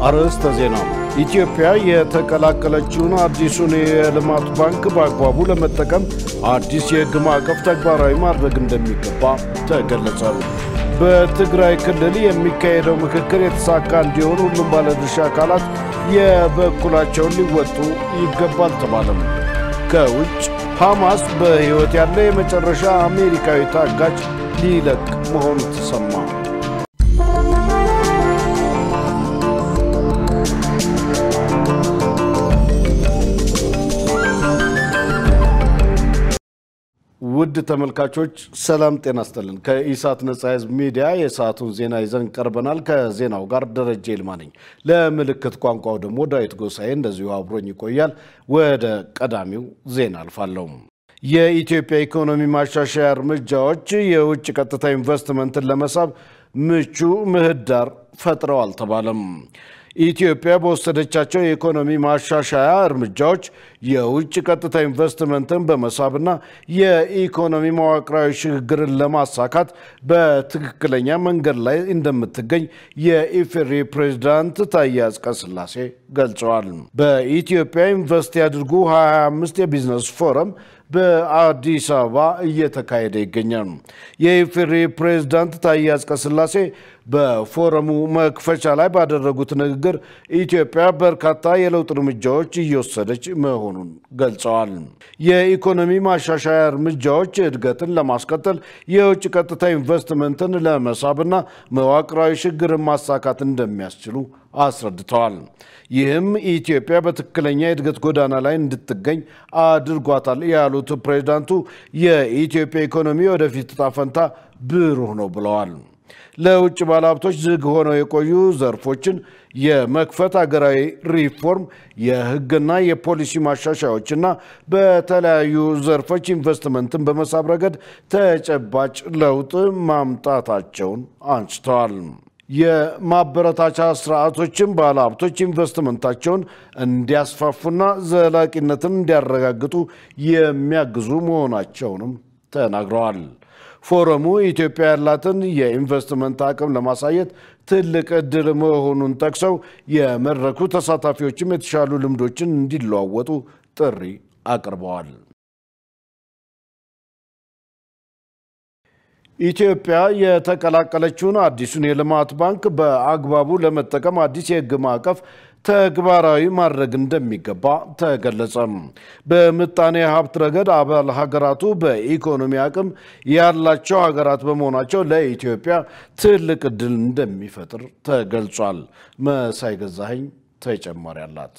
አርዕስተ ዜና ኢትዮጵያ የተቀላቀለችውን አዲሱን የልማት ባንክ በአግባቡ ለመጠቀም አዲስ የሕግ ማዕቀፍ ተግባራዊ ማድረግ እንደሚገባ ተገለጸ። በትግራይ ክልል የሚካሄደው ምክክር የተሳካ እንዲሆን ሁሉም ባለድርሻ አካላት የበኩላቸውን ሊወጡ ይገባል ተባለም። ከውጭ ሐማስ በሕይወት ያለ የመጨረሻ አሜሪካዊ ታጋች ሊለቅ መሆኑ ተሰማ። ውድ ተመልካቾች ሰላም ጤና ይስጥልን። ከኢሳት ነጻ ህዝብ ሚዲያ የሰዓቱን ዜና ይዘን ቀርበናል። ከዜናው ጋር ደረጀ ይልማ ነኝ። ለምልክት ቋንቋው ደግሞ ዳዊት ጎሳዬ እንደዚሁ አብሮኝ ይቆያል። ወደ ቀዳሚው ዜና አልፋለሁ። የኢትዮጵያ ኢኮኖሚ ማሻሻያ እርምጃዎች የውጭ ቀጥታ ኢንቨስትመንትን ለመሳብ ምቹ ምህዳር ፈጥረዋል ተባለም። ኢትዮጵያ በወሰደቻቸው የኢኮኖሚ ማሻሻያ እርምጃዎች የውጭ ቀጥታ ኢንቨስትመንትን በመሳብና የኢኮኖሚ መዋቅራዊ ሽግግርን ለማሳካት በትክክለኛ መንገድ ላይ እንደምትገኝ የኢፌዴሪ ፕሬዝዳንት ታዬ አጽቀሥላሴ ገልጸዋል። በኢትዮጵያ ኢንቨስት ያድርጉ 25 የቢዝነስ ፎረም በአዲስ አበባ እየተካሄደ ይገኛል። የኢፌዴሪ ፕሬዝዳንት ታዬ አጽቀሥላሴ በፎረሙ መክፈቻ ላይ ባደረጉት ንግግር ኢትዮጵያ በርካታ የለውጥ እርምጃዎች እየወሰደች መሆኑን ገልጸዋል። የኢኮኖሚ ማሻሻያ እርምጃዎች እድገትን ለማስቀጠል የውጭ ቀጥታ ኢንቨስትመንትን ለመሳብና መዋቅራዊ ሽግግርን ማሳካት እንደሚያስችሉ አስረድተዋል። ይህም ኢትዮጵያ በትክክለኛ የእድገት ጎዳና ላይ እንድትገኝ አድርጓታል ያሉት ፕሬዝዳንቱ የኢትዮጵያ ኢኮኖሚ ወደፊት ዕጣ ፈንታ ብሩህ ነው ብለዋል። ለውጭ ባለሀብቶች ዝግ ሆነው የቆዩ ዘርፎችን የመክፈት ሀገራዊ ሪፎርም፣ የህግና የፖሊሲ ማሻሻያዎችና በተለያዩ ዘርፎች ኢንቨስትመንትን በመሳብ ረገድ ተጨባጭ ለውጥ ማምጣታቸውን አንስተዋል። የማበረታቻ ስርዓቶችን ባለሀብቶች ኢንቨስትመንታቸውን እንዲያስፋፉና ዘላቂነትን እንዲያረጋግጡ የሚያግዙ መሆናቸውንም ተናግረዋል። ፎረሙ ኢትዮጵያ ያላትን የኢንቨስትመንት አቅም ለማሳየት ትልቅ እድል መሆኑን ጠቅሰው የመድረኩ ተሳታፊዎችም የተሻሉ ልምዶችን እንዲለዋወጡ ጥሪ አቅርበዋል። ኢትዮጵያ የተቀላቀለችውን አዲሱን የልማት ባንክ በአግባቡ ለመጠቀም አዲስ የሕግ ማዕቀፍ ተግባራዊ ማድረግ እንደሚገባ ተገለጸ። በምጣኔ ሀብት ረገድ አባል ሀገራቱ በኢኮኖሚ አቅም ያላቸው ሀገራት በመሆናቸው ለኢትዮጵያ ትልቅ እድል እንደሚፈጥር ተገልጿል። መሳይ ገዛኸኝ ተጨማሪ አላት።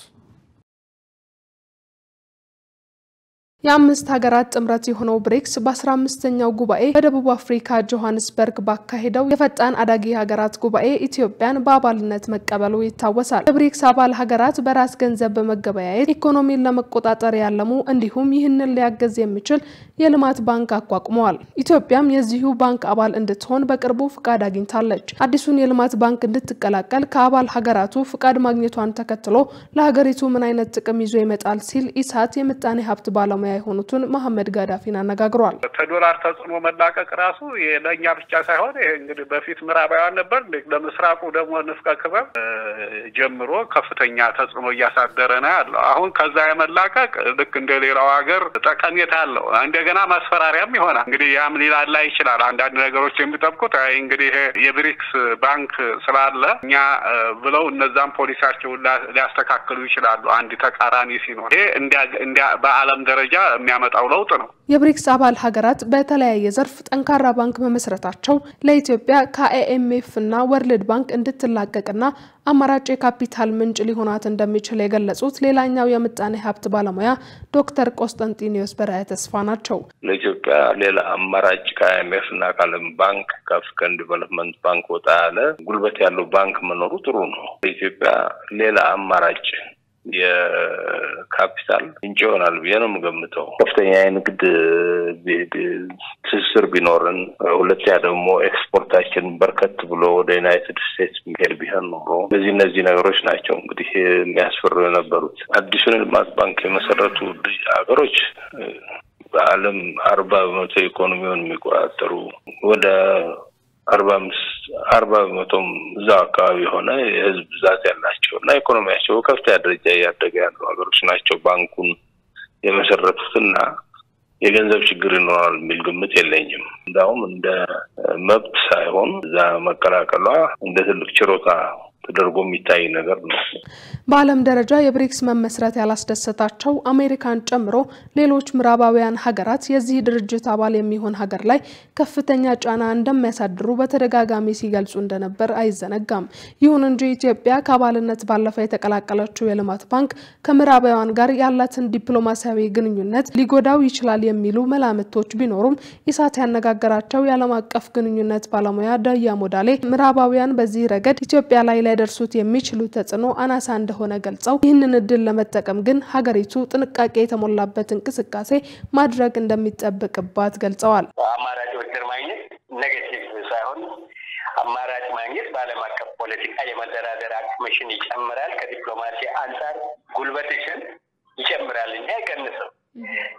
የአምስት ሀገራት ጥምረት የሆነው ብሪክስ በ15ኛው ጉባኤ በደቡብ አፍሪካ ጆሃንስበርግ ባካሄደው የፈጣን አዳጊ ሀገራት ጉባኤ ኢትዮጵያን በአባልነት መቀበሉ ይታወሳል። የብሪክስ አባል ሀገራት በራስ ገንዘብ በመገበያየት ኢኮኖሚን ለመቆጣጠር ያለሙ እንዲሁም ይህንን ሊያገዝ የሚችል የልማት ባንክ አቋቁመዋል። ኢትዮጵያም የዚሁ ባንክ አባል እንድትሆን በቅርቡ ፍቃድ አግኝታለች። አዲሱን የልማት ባንክ እንድትቀላቀል ከአባል ሀገራቱ ፍቃድ ማግኘቷን ተከትሎ ለሀገሪቱ ምን አይነት ጥቅም ይዞ ይመጣል ሲል ኢሳት የምጣኔ ሀብት ባለሙያ የሆኑትን መሐመድ ጋዳፊን አነጋግሯል። ከዶላር ተጽዕኖ መላቀቅ ራሱ ለኛ ብቻ ሳይሆን እንግዲህ በፊት ምዕራባውያን ነበር ለምስራቁ ደግሞ ንፍቀ ክበብ ጀምሮ ከፍተኛ ተጽዕኖ እያሳደረ ነው ያለው። አሁን ከዛ የመላቀቅ ልክ እንደሌላው ሀገር ጠቀሜታ አለው። እንደገና ማስፈራሪያም ይሆናል። እንግዲህ ያም ሊላላ ይችላል። አንዳንድ ነገሮች የሚጠብቁት እንግዲህ የብሪክስ ባንክ ስላለ እኛ ብለው እነዛም ፖሊሲያቸውን ሊያስተካክሉ ይችላሉ። አንድ ተቃራኒ ሲኖር ይሄ በዓለም ደረጃ የሚያመጣው ለውጥ ነው። የብሪክስ አባል ሀገራት በተለያየ ዘርፍ ጠንካራ ባንክ መመስረታቸው ለኢትዮጵያ ከአይኤምኤፍ እና ወርልድ ባንክ እንድትላቀቅና አማራጭ የካፒታል ምንጭ ሊሆናት እንደሚችል የገለጹት ሌላኛው የምጣኔ ሀብት ባለሙያ ዶክተር ቆስጠንጢኖስ በራያ ተስፋ ናቸው። ለኢትዮጵያ ሌላ አማራጭ ከአይኤምኤፍ እና ከዓለም ባንክ ከአፍሪካን ዲቨሎፕመንት ባንክ ወጣ ያለ ጉልበት ያለው ባንክ መኖሩ ጥሩ ነው። ለኢትዮጵያ ሌላ አማራጭ የካፒታል ምንጭ ይሆናል ብዬ ነው የምገምተው። ከፍተኛ የንግድ ትስስር ቢኖርን፣ ሁለተኛ ደግሞ ኤክስፖርታችን በርከት ብሎ ወደ ዩናይትድ ስቴትስ የሚሄድ ቢሆን ኖሮ እነዚህ ነገሮች ናቸው እንግዲህ የሚያስፈሩ የነበሩት። አዲሱን ልማት ባንክ የመሰረቱ ሀገሮች በዓለም 40% ኢኮኖሚውን የሚቆጣጠሩ ወደ 45 40% እዛው አካባቢ ሆነ የህዝብ ብዛት ያላቸውና ኢኮኖሚያቸው ከፍተኛ ደረጃ ያደገ ያሉ ሀገሮች ናቸው ባንኩን የመሰረቱትና የገንዘብ ችግር ይኖራል የሚል ግምት የለኝም። እንዳውም እንደ መብት ሳይሆን እዛ መቀላቀሏ እንደ ትልቅ ችሮታ ተደርጎ የሚታይ ነገር ነው። በዓለም ደረጃ የብሪክስ መመስረት ያላስደሰታቸው አሜሪካን ጨምሮ ሌሎች ምዕራባውያን ሀገራት የዚህ ድርጅት አባል የሚሆን ሀገር ላይ ከፍተኛ ጫና እንደሚያሳድሩ በተደጋጋሚ ሲገልጹ እንደነበር አይዘነጋም። ይሁን እንጂ ኢትዮጵያ ከአባልነት ባለፈ የተቀላቀለችው የልማት ባንክ ከምዕራባውያን ጋር ያላትን ዲፕሎማሲያዊ ግንኙነት ሊጎዳው ይችላል የሚሉ መላምቶች ቢኖሩም ኢሳት ያነጋገራቸው የዓለም አቀፍ ግንኙነት ባለሙያ ዳያ ሞዳሌ ምዕራባውያን በዚህ ረገድ ኢትዮጵያ ላይ ሊያደርሱት የሚችሉ ተጽዕኖ አናሳ እንደሆነ ገልጸው ይህንን እድል ለመጠቀም ግን ሀገሪቱ ጥንቃቄ የተሞላበት እንቅስቃሴ ማድረግ እንደሚጠበቅባት ገልጸዋል። አማራጮች ማግኘት ኔጌቲቭ ሳይሆን አማራጭ ማግኘት በዓለም አቀፍ ፖለቲካ የመደራደር አቅምሽን ይጨምራል፣ ከዲፕሎማሲ አንፃር ጉልበትሽን ይጨምራል እንጂ አይቀንስም።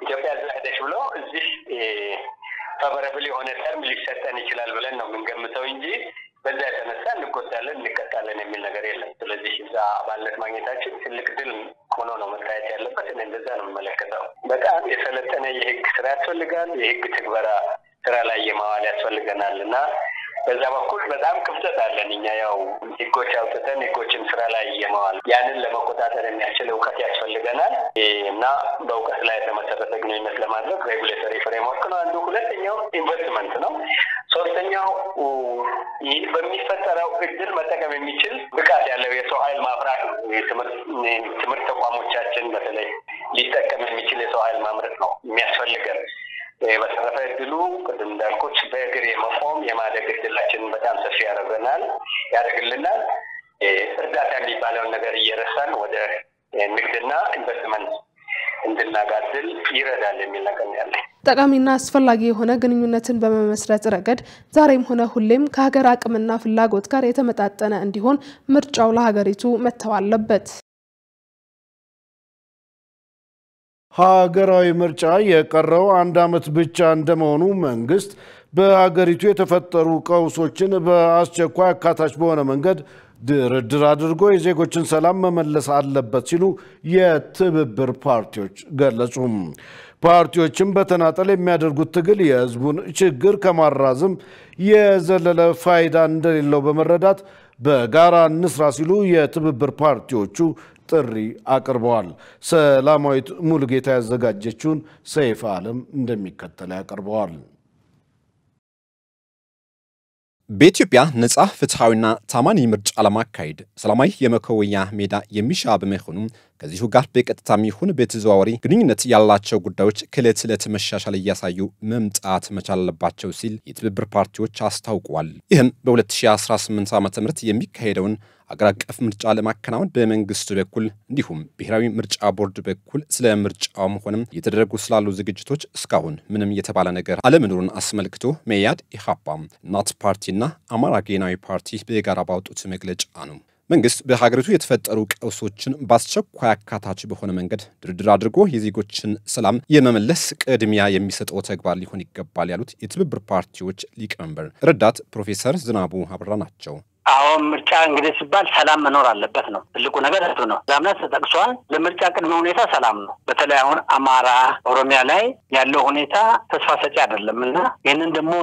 ኢትዮጵያ ዛደሽ ብሎ እዚህ ፋቨራብል የሆነ ተርም ሊሰጠን ይችላል ብለን ነው የምንገምተው እንጂ በዛ የተነሳ እንቆጣለን እንቀጣለን የሚል ነገር የለም። ስለዚህ እዛ አባልነት ማግኘታችን ትልቅ ድል ሆኖ ነው መታየት ያለበት። እንደዛ ነው የምመለከተው። በጣም የሰለጠነ የህግ ስራ ያስፈልጋል። የህግ ትግበራ ስራ ላይ የማዋል ያስፈልገናልና በዛ በኩል በጣም ክፍተት አለን። እኛ ያው ህጎች አውጥተን ህጎችን ስራ ላይ የማዋል ያንን ለመቆጣጠር የሚያስችል እውቀት ያስፈልገናል እና በእውቀት ላይ የተመሰረተ ግንኙነት ለማድረግ ሬጉሌተሪ ፍሬምወርክ ነው አንዱ። ሁለተኛው ኢንቨስትመንት ነው። ሶስተኛው ይህ በሚፈጠረው እድል መጠቀም የሚችል ብቃት ያለው የሰው ኃይል ማፍራት ነው። ትምህርት ተቋሞቻችን በተለይ ሊጠቀም የሚችል የሰው ኃይል ማምረት ነው የሚያስፈልገን። በተረፈ እድሉ ቅድም እንዳልኩት በእግር የመቆም የማደግ እድላችንን በጣም ሰፊ ያደርግልናል። እርዳታ የሚባለውን ነገር እየረሳን ወደ ንግድና ኢንቨስትመንት እንድናጋድል ይረዳል የሚል ነገር ያለ ጠቃሚና አስፈላጊ የሆነ ግንኙነትን በመመስረት ረገድ ዛሬም ሆነ ሁሌም ከሀገር አቅምና ፍላጎት ጋር የተመጣጠነ እንዲሆን ምርጫው ለሀገሪቱ መተው አለበት። ሀገራዊ ምርጫ የቀረው 1 ዓመት ብቻ እንደመሆኑ መንግስት በሀገሪቱ የተፈጠሩ ቀውሶችን በአስቸኳይ አካታች በሆነ መንገድ ድርድር አድርጎ የዜጎችን ሰላም መመለስ አለበት ሲሉ የትብብር ፓርቲዎች ገለጹ። ፓርቲዎችም በተናጠል የሚያደርጉት ትግል የህዝቡን ችግር ከማራዘም የዘለለ ፋይዳ እንደሌለው በመረዳት በጋራ እንስራ ሲሉ የትብብር ፓርቲዎቹ ጥሪ አቅርበዋል። ሰላማዊት ሙሉጌታ ያዘጋጀችውን ሰይፍ ዓለም እንደሚከተል ያቀርበዋል። በኢትዮጵያ ነጻ ፍትሃዊና ታማኒ ምርጫ ለማካሄድ ሰላማዊ የመከወኛ ሜዳ የሚሻ በመሆኑ ከዚሁ ጋር በቀጥታም ይሁን በተዘዋዋሪ ግንኙነት ያላቸው ጉዳዮች ከዕለት ዕለት መሻሻል እያሳዩ መምጣት መቻል አለባቸው ሲል የትብብር ፓርቲዎች አስታውቀዋል። ይህም በ2018 ዓ.ም የሚካሄደውን አገር አቀፍ ምርጫ ለማከናወን በመንግስት በኩል እንዲሁም ብሔራዊ ምርጫ ቦርድ በኩል ስለ ምርጫውም ሆነም የተደረጉ ስላሉ ዝግጅቶች እስካሁን ምንም የተባለ ነገር አለመኖሩን አስመልክቶ መያድ፣ ኢሃፓም፣ እናት ፓርቲና አማራ ጌናዊ ፓርቲ በጋራ ባወጡት መግለጫ ነው መንግስት በሀገሪቱ የተፈጠሩ ቀውሶችን በአስቸኳይ አካታች በሆነ መንገድ ድርድር አድርጎ የዜጎችን ሰላም የመመለስ ቅድሚያ የሚሰጠው ተግባር ሊሆን ይገባል ያሉት የትብብር ፓርቲዎች ሊቀመንበር ረዳት ፕሮፌሰር ዝናቡ አብራ ናቸው። አሁን ምርጫ እንግዲህ ሲባል ሰላም መኖር አለበት ነው ትልቁ ነገር እሱ ነው። ዛምናት ተጠቅሷል። ለምርጫ ቅድመ ሁኔታ ሰላም ነው። በተለይ አሁን አማራ ኦሮሚያ ላይ ያለው ሁኔታ ተስፋ ሰጪ አይደለምና ይሄንን ደግሞ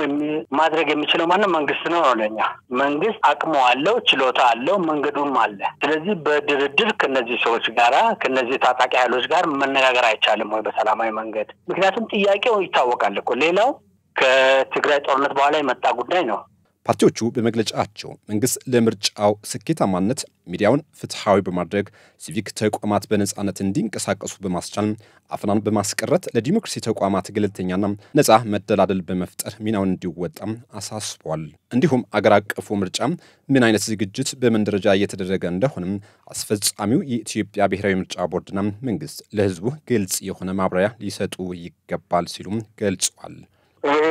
ማድረግ የሚችለው ማንም መንግስት ነው። ለኛ መንግስት አቅሙ አለው፣ ችሎታ አለው፣ መንገዱም አለ። ስለዚህ በድርድር ከነዚህ ሰዎች ጋራ ከነዚህ ታጣቂ ኃይሎች ጋር መነጋገር አይቻልም ወይ በሰላማዊ መንገድ? ምክንያቱም ጥያቄው ይታወቃል እኮ ሌላው ከትግራይ ጦርነት በኋላ የመጣ ጉዳይ ነው። ፓርቲዎቹ በመግለጫቸው መንግስት ለምርጫው ስኬታማነት ሚዲያውን ፍትሃዊ በማድረግ ሲቪክ ተቋማት በነጻነት እንዲንቀሳቀሱ በማስቻል አፍናን በማስቀረት ለዲሞክራሲ ተቋማት ገለልተኛና ነጻ መደላደል በመፍጠር ሚናውን እንዲወጣም አሳስቧል። እንዲሁም አገር አቀፉ ምርጫ ምን አይነት ዝግጅት በምን ደረጃ እየተደረገ እንደሆነም አስፈጻሚው የኢትዮጵያ ብሔራዊ ምርጫ ቦርድና መንግስት ለህዝቡ ግልጽ የሆነ ማብራሪያ ሊሰጡ ይገባል ሲሉም ገልጸዋል።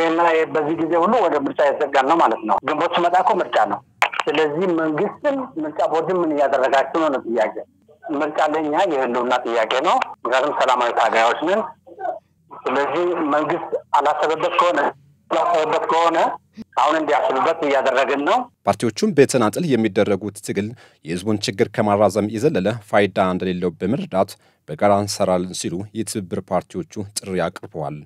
እና በዚህ ጊዜ ሁሉ ወደ ምርጫ የተዘጋን ነው ማለት ነው። ግንቦት ሲመጣ እኮ ምርጫ ነው። ስለዚህ መንግስትም ምርጫ ቦርድም ምን እያደረጋችሁ ነው ጥያቄ። ምርጫ ለኛ የህልውና ጥያቄ ነው። ምክንያቱም ሰላማዊ ታጋዮች ነን። ስለዚህ መንግስት አላሰበበት ከሆነ ያሰበበት ከሆነ አሁን እንዲያስቡበት እያደረግን ነው። ፓርቲዎቹም በተናጠል የሚደረጉት ትግል የህዝቡን ችግር ከማራዘም የዘለለ ፋይዳ እንደሌለው በመረዳት በጋራ እንሰራለን ሲሉ የትብብር ፓርቲዎቹ ጥሪ አቅርበዋል።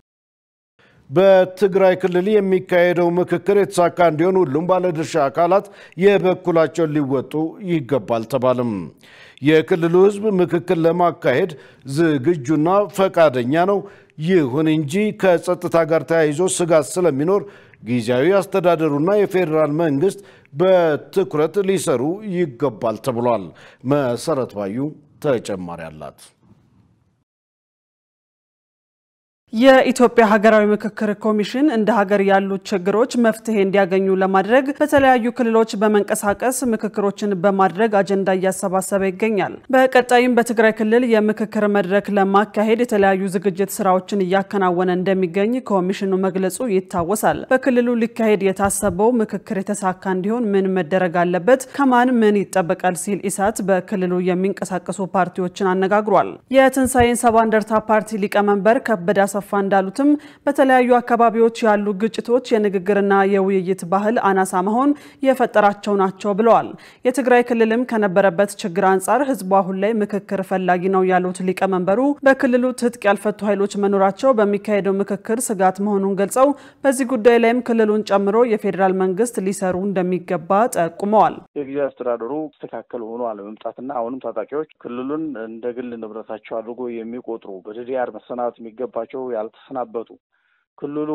በትግራይ ክልል የሚካሄደው ምክክር የተሳካ እንዲሆን ሁሉም ባለድርሻ አካላት የበኩላቸውን ሊወጡ ይገባል ተባለም። የክልሉ ህዝብ ምክክር ለማካሄድ ዝግጁና ፈቃደኛ ነው። ይሁን እንጂ ከጸጥታ ጋር ተያይዞ ስጋት ስለሚኖር ጊዜያዊ አስተዳደሩና የፌደራል መንግስት በትኩረት ሊሰሩ ይገባል ተብሏል። መሰረት ባዩ ተጨማሪ አላት። የኢትዮጵያ ሀገራዊ ምክክር ኮሚሽን እንደ ሀገር ያሉ ችግሮች መፍትሄ እንዲያገኙ ለማድረግ በተለያዩ ክልሎች በመንቀሳቀስ ምክክሮችን በማድረግ አጀንዳ እያሰባሰበ ይገኛል። በቀጣይም በትግራይ ክልል የምክክር መድረክ ለማካሄድ የተለያዩ ዝግጅት ስራዎችን እያከናወነ እንደሚገኝ ኮሚሽኑ መግለጹ ይታወሳል። በክልሉ ሊካሄድ የታሰበው ምክክር የተሳካ እንዲሆን ምን መደረግ አለበት፣ ከማን ምን ይጠበቃል ሲል ኢሳት በክልሉ የሚንቀሳቀሱ ፓርቲዎችን አነጋግሯል። የትንሳኤን ሰባ እንደርታ ፓርቲ ሊቀመንበር ከበደ አሰፋ እንዳሉትም በተለያዩ አካባቢዎች ያሉ ግጭቶች የንግግርና የውይይት ባህል አናሳ መሆን የፈጠራቸው ናቸው ብለዋል። የትግራይ ክልልም ከነበረበት ችግር አንፃር ህዝቡ አሁን ላይ ምክክር ፈላጊ ነው ያሉት ሊቀመንበሩ በክልሉ ትጥቅ ያልፈቱ ኃይሎች መኖራቸው በሚካሄደው ምክክር ስጋት መሆኑን ገልጸው በዚህ ጉዳይ ላይም ክልሉን ጨምሮ የፌደራል መንግስት ሊሰሩ እንደሚገባ ጠቁመዋል። የጊዜያዊ አስተዳደሩ ተስተካከለ ሆኖ አለመምጣትና አሁንም ታጣቂዎች ክልሉን እንደ ግል ንብረታቸው አድርጎ የሚቆጥሩ በዲዲአር መሰናበት የሚገባቸው ያልተሰናበቱ ክልሉ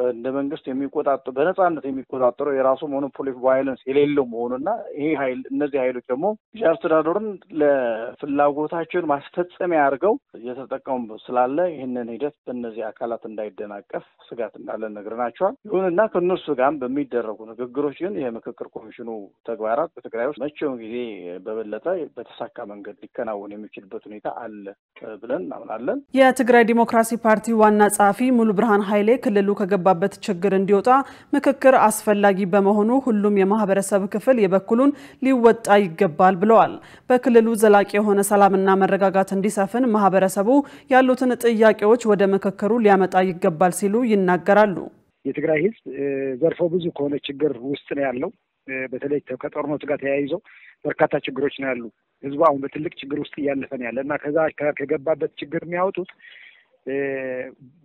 እንደ መንግስት የሚቆጣጠሩ በነጻነት የሚቆጣጠሩ የራሱ ሞኖፖሊ ቫይለንስ የሌለው መሆኑና ይሄ ኃይል እነዚህ ኃይሎች ደግሞ አስተዳደሩን ለፍላጎታቸውን ማስፈጸሚያ አድርገው እየተጠቀሙ ስላለ ይህንን ሂደት በእነዚህ አካላት እንዳይደናቀፍ ስጋት እንዳለ ነግረናቸዋል። ይሁንና ከነሱ ጋር በሚደረጉ ንግግሮች ግን የምክክር ኮሚሽኑ ተግባራት በትግራይ ውስጥ መቼውም ጊዜ በበለጠ በተሳካ መንገድ ሊከናወን የሚችልበት ሁኔታ አለ ብለን እናምናለን። የትግራይ ዲሞክራሲ ፓርቲ ዋና ጸሐፊ ሙሉ ብርሃን ኃይሌ ክልሉ ከገባበት ችግር እንዲወጣ ምክክር አስፈላጊ በመሆኑ ሁሉም የማህበረሰብ ክፍል የበኩሉን ሊወጣ ይገባል ብለዋል። በክልሉ ዘላቂ የሆነ ሰላምና መረጋጋት እንዲሰፍን ማህበረሰቡ ያሉትን ጥያቄዎች ወደ ምክክሩ ሊያመጣ ይገባል ሲሉ ይናገራሉ። የትግራይ ህዝብ ዘርፎ ብዙ ከሆነ ችግር ውስጥ ነው ያለው። በተለይ ከጦርነቱ ጋር ተያይዞ በርካታ ችግሮች ነው ያሉ። ህዝቡ አሁን በትልቅ ችግር ውስጥ እያለፈ ነው ያለና ከዛ ከገባበት ችግር የሚያወጡት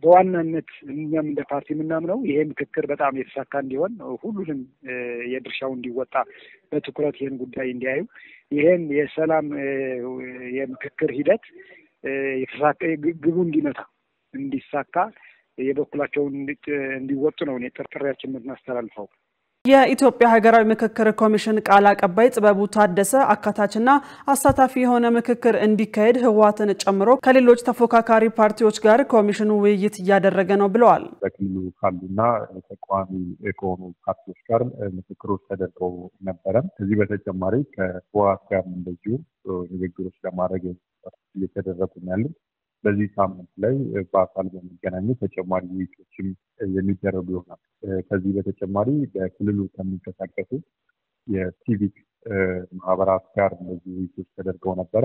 በዋናነት እኛም እንደ ፓርቲ ምናምነው ይሄ ምክክር በጣም የተሳካ እንዲሆን ሁሉንም የድርሻው እንዲወጣ በትኩረት ይሄን ጉዳይ እንዲያዩ ይሄን የሰላም የምክክር ሂደት የተሳካ ግቡ እንዲመታ እንዲሳካ የበኩላቸውን እንዲወጡ ነው ጥሪያችን የምናስተላልፈው። የኢትዮጵያ ሀገራዊ ምክክር ኮሚሽን ቃል አቀባይ ጥበቡ ታደሰ አካታችና አሳታፊ የሆነ ምክክር እንዲካሄድ ህወሓትን ጨምሮ ከሌሎች ተፎካካሪ ፓርቲዎች ጋር ኮሚሽኑ ውይይት እያደረገ ነው ብለዋል። በክልሉ ካሉና ተቋሚ ከሆኑ ፓርቲዎች ጋር ምክክሮች ተደርገው ነበረ። ከዚህ በተጨማሪ ከህወሓት ጋር እንደዚሁ ንግግሮች ለማድረግ እየተደረጉ ነው ያሉት። በዚህ ሳምንት ላይ በአካል በመገናኘት ተጨማሪ ውይይቶችም የሚደረጉ ይሆናል። ከዚህ በተጨማሪ በክልሉ ከሚንቀሳቀሱ የሲቪክ ማህበራት ጋር እንደዚህ ውይይቶች ተደርገው ነበረ።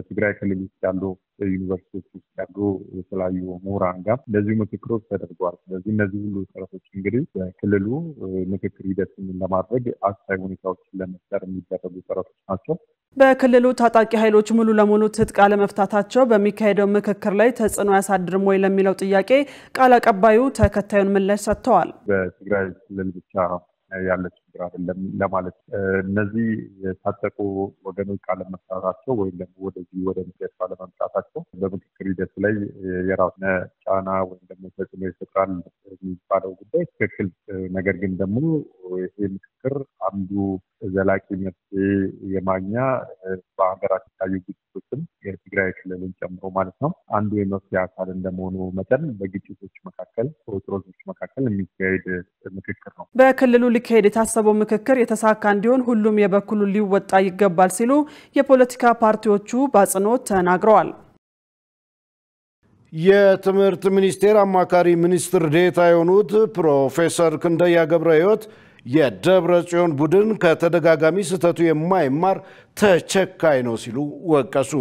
ትግራይ ክልል ውስጥ ያሉ ዩኒቨርሲቲዎች ውስጥ ያሉ የተለያዩ ምሁራን ጋር እንደዚሁ ምክክሮች ተደርገዋል። ስለዚህ እነዚህ ሁሉ ጥረቶች እንግዲህ በክልሉ ምክክር ሂደትን ለማድረግ አስቻይ ሁኔታዎችን ለመፍጠር የሚደረጉ ጥረቶች ናቸው። በክልሉ ታጣቂ ኃይሎች ሙሉ ለሙሉ ትጥቅ አለመፍታታቸው በሚካሄደው ምክክር ላይ ተጽዕኖ ያሳድርም ወይ ለሚለው ጥያቄ ቃል አቀባዩ ተከታዩን ምላሽ ሰጥተዋል። በትግራይ ክልል ብቻ ያለ ችግር አይደለም ለማለት እነዚህ የታጠቁ ወገኖች አለመፍታታቸው ወይም ደግሞ ወደዚህ ወደ ምክክር አለመምጣታቸው በምክክር ሂደት ላይ የራሱን ጫና ወይም ደግሞ ተጽዕኖ ይፈጥራል የሚባለው ጉዳይ ትክክል። ነገር ግን ደግሞ ይሄ ምክክር አንዱ ዘላቂ መፍትሄ የማግኛ በሀገራችን ታዩ ግጭቶችን የትግራይ ክልልን ጨምሮ ማለት ነው አንዱ የመፍትሄ አካል እንደመሆኑ መጠን በግጭቶች መካከል በውጥረቶች መካከል የሚካሄድ ምክክር ነው። በክልሉ ሊካሄድ የታሰበው ምክክር የተሳካ እንዲሆን ሁሉም የበኩሉን ሊወጣ ይገባል ሲሉ የፖለቲካ ፓርቲዎቹ በአጽንኦት ተናግረዋል። የትምህርት ሚኒስቴር አማካሪ ሚኒስትር ዴኤታ የሆኑት ፕሮፌሰር ክንደያ ገብረሕይወት የደብረ ጽዮን ቡድን ከተደጋጋሚ ስህተቱ የማይማር ተቸካይ ነው ሲሉ ወቀሱ።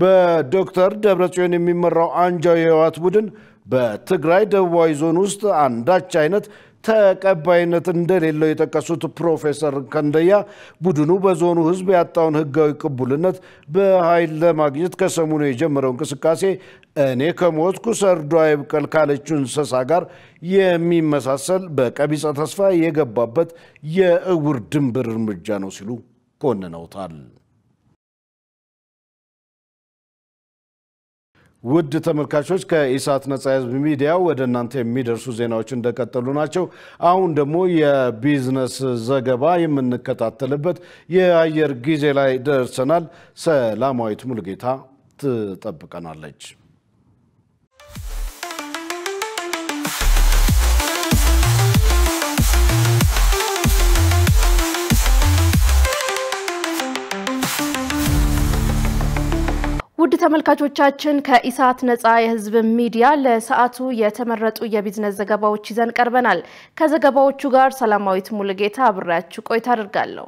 በዶክተር ደብረ ጽዮን የሚመራው አንጃው የህወሓት ቡድን በትግራይ ደቡባዊ ዞን ውስጥ አንዳች አይነት ተቀባይነት እንደሌለው የጠቀሱት ፕሮፌሰር ከንደያ ቡድኑ በዞኑ ህዝብ ያጣውን ህጋዊ ቅቡልነት በኃይል ለማግኘት ከሰሞኑ የጀመረው እንቅስቃሴ እኔ ከሞትኩ ሰርዶ አይብቀል ካለችው እንስሳ ጋር የሚመሳሰል በቀቢጸ ተስፋ የገባበት የእውር ድንብር እርምጃ ነው ሲሉ ኮንነውታል። ውድ ተመልካቾች ከኢሳት ነጻ ህዝብ ሚዲያ ወደ እናንተ የሚደርሱ ዜናዎች እንደቀጠሉ ናቸው። አሁን ደግሞ የቢዝነስ ዘገባ የምንከታተልበት የአየር ጊዜ ላይ ደርሰናል። ሰላማዊት ሙሉጌታ ትጠብቀናለች። ውድ ተመልካቾቻችን ከኢሳት ነጻ የህዝብ ሚዲያ ለሰዓቱ የተመረጡ የቢዝነስ ዘገባዎች ይዘን ቀርበናል። ከዘገባዎቹ ጋር ሰላማዊት ሙሉጌታ አብራችሁ ቆይታ አድርጋለሁ።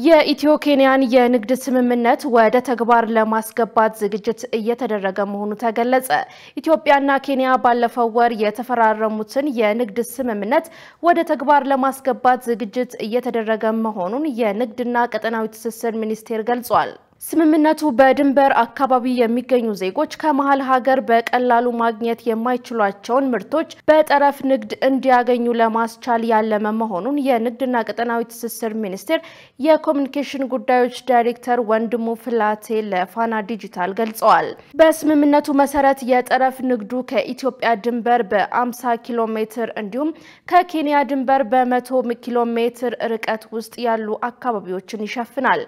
የኢትዮ ኬንያን የንግድ ስምምነት ወደ ተግባር ለማስገባት ዝግጅት እየተደረገ መሆኑ ተገለጸ። ኢትዮጵያና ኬንያ ባለፈው ወር የተፈራረሙትን የንግድ ስምምነት ወደ ተግባር ለማስገባት ዝግጅት እየተደረገ መሆኑን የንግድና ቀጠናዊ ትስስር ሚኒስቴር ገልጿል። ስምምነቱ በድንበር አካባቢ የሚገኙ ዜጎች ከመሃል ሀገር በቀላሉ ማግኘት የማይችሏቸውን ምርቶች በጠረፍ ንግድ እንዲያገኙ ለማስቻል ያለመ መሆኑን የንግድና ቀጠናዊ ትስስር ሚኒስቴር የኮሙኒኬሽን ጉዳዮች ዳይሬክተር ወንድሙ ፍላቴ ለፋና ዲጂታል ገልጸዋል። በስምምነቱ መሰረት የጠረፍ ንግዱ ከኢትዮጵያ ድንበር በ50 ኪሎ ሜትር እንዲሁም ከኬንያ ድንበር በ100 ኪሎ ሜትር ርቀት ውስጥ ያሉ አካባቢዎችን ይሸፍናል።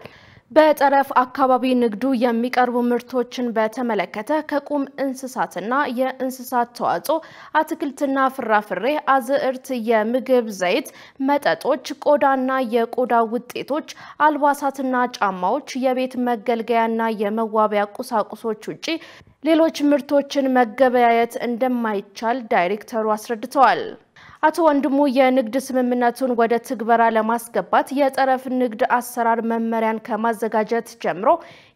በጠረፍ አካባቢ ንግዱ የሚቀርቡ ምርቶችን በተመለከተ ከቁም እንስሳትና የእንስሳት ተዋጽኦ፣ አትክልትና ፍራፍሬ፣ አዝዕርት፣ የምግብ ዘይት፣ መጠጦች፣ ቆዳና የቆዳ ውጤቶች፣ አልባሳትና ጫማዎች፣ የቤት መገልገያና የመዋቢያ ቁሳቁሶች ውጪ ሌሎች ምርቶችን መገበያየት እንደማይቻል ዳይሬክተሩ አስረድተዋል። አቶ ወንድሙ የንግድ ስምምነቱን ወደ ትግበራ ለማስገባት የጠረፍ ንግድ አሰራር መመሪያን ከማዘጋጀት ጀምሮ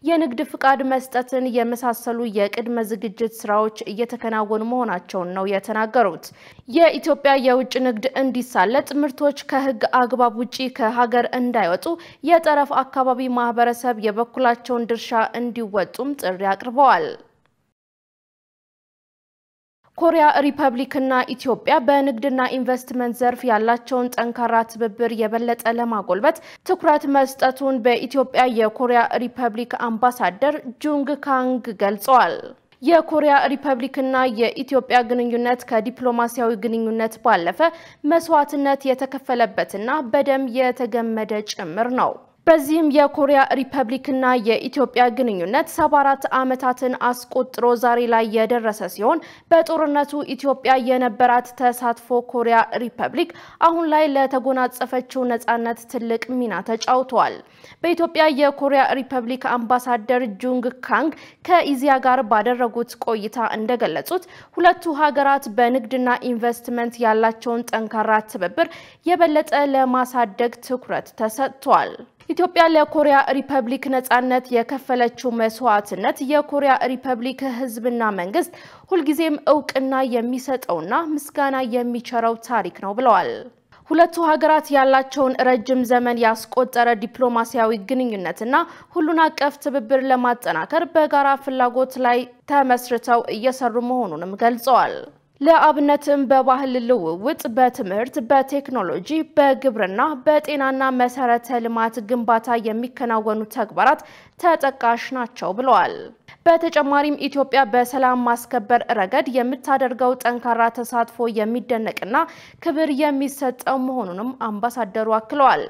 የንግድ ፍቃድ መስጠትን የመሳሰሉ የቅድመ ዝግጅት ስራዎች እየተከናወኑ መሆናቸውን ነው የተናገሩት። የኢትዮጵያ የውጭ ንግድ እንዲሳለጥ ምርቶች ከህግ አግባብ ውጪ ከሀገር እንዳይወጡ የጠረፍ አካባቢ ማህበረሰብ የበኩላቸውን ድርሻ እንዲወጡም ጥሪ አቅርበዋል። ኮሪያ ሪፐብሊክና ኢትዮጵያ በንግድና ኢንቨስትመንት ዘርፍ ያላቸውን ጠንካራ ትብብር የበለጠ ለማጎልበት ትኩረት መስጠቱን በኢትዮጵያ የኮሪያ ሪፐብሊክ አምባሳደር ጁንግ ካንግ ገልጸዋል። የኮሪያ ሪፐብሊክና የኢትዮጵያ ግንኙነት ከዲፕሎማሲያዊ ግንኙነት ባለፈ መስዋዕትነት የተከፈለበትና በደም የተገመደ ጭምር ነው። በዚህም የኮሪያ ሪፐብሊክና የኢትዮጵያ ግንኙነት 74 ዓመታትን አስቆጥሮ ዛሬ ላይ የደረሰ ሲሆን በጦርነቱ ኢትዮጵያ የነበራት ተሳትፎ ኮሪያ ሪፐብሊክ አሁን ላይ ለተጎናጸፈችው ነጻነት ትልቅ ሚና ተጫውቷል። በኢትዮጵያ የኮሪያ ሪፐብሊክ አምባሳደር ጁንግ ካንግ ከኢዚያ ጋር ባደረጉት ቆይታ እንደገለጹት ሁለቱ ሀገራት በንግድና ኢንቨስትመንት ያላቸውን ጠንካራ ትብብር የበለጠ ለማሳደግ ትኩረት ተሰጥቷል። ኢትዮጵያ ለኮሪያ ሪፐብሊክ ነጻነት የከፈለችው መስዋዕትነት የኮሪያ ሪፐብሊክ ህዝብና መንግስት ሁልጊዜም እውቅና የሚሰጠውና ምስጋና የሚቸረው ታሪክ ነው ብለዋል። ሁለቱ ሀገራት ያላቸውን ረጅም ዘመን ያስቆጠረ ዲፕሎማሲያዊ ግንኙነትና ሁሉን አቀፍ ትብብር ለማጠናከር በጋራ ፍላጎት ላይ ተመስርተው እየሰሩ መሆኑንም ገልጸዋል። ለአብነትም በባህል ልውውጥ፣ በትምህርት፣ በቴክኖሎጂ፣ በግብርና፣ በጤናና መሰረተ ልማት ግንባታ የሚከናወኑ ተግባራት ተጠቃሽ ናቸው ብለዋል። በተጨማሪም ኢትዮጵያ በሰላም ማስከበር ረገድ የምታደርገው ጠንካራ ተሳትፎ የሚደነቅና ክብር የሚሰጠው መሆኑንም አምባሳደሩ አክለዋል።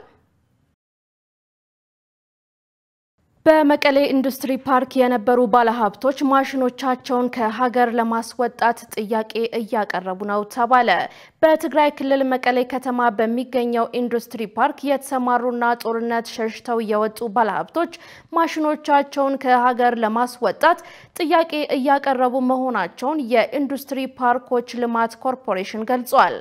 በመቀሌ ኢንዱስትሪ ፓርክ የነበሩ ባለሀብቶች ማሽኖቻቸውን ከሀገር ለማስወጣት ጥያቄ እያቀረቡ ነው ተባለ። በትግራይ ክልል መቀሌ ከተማ በሚገኘው ኢንዱስትሪ ፓርክ የተሰማሩና ጦርነት ሸሽተው የወጡ ባለሀብቶች ማሽኖቻቸውን ከሀገር ለማስወጣት ጥያቄ እያቀረቡ መሆናቸውን የኢንዱስትሪ ፓርኮች ልማት ኮርፖሬሽን ገልጿል።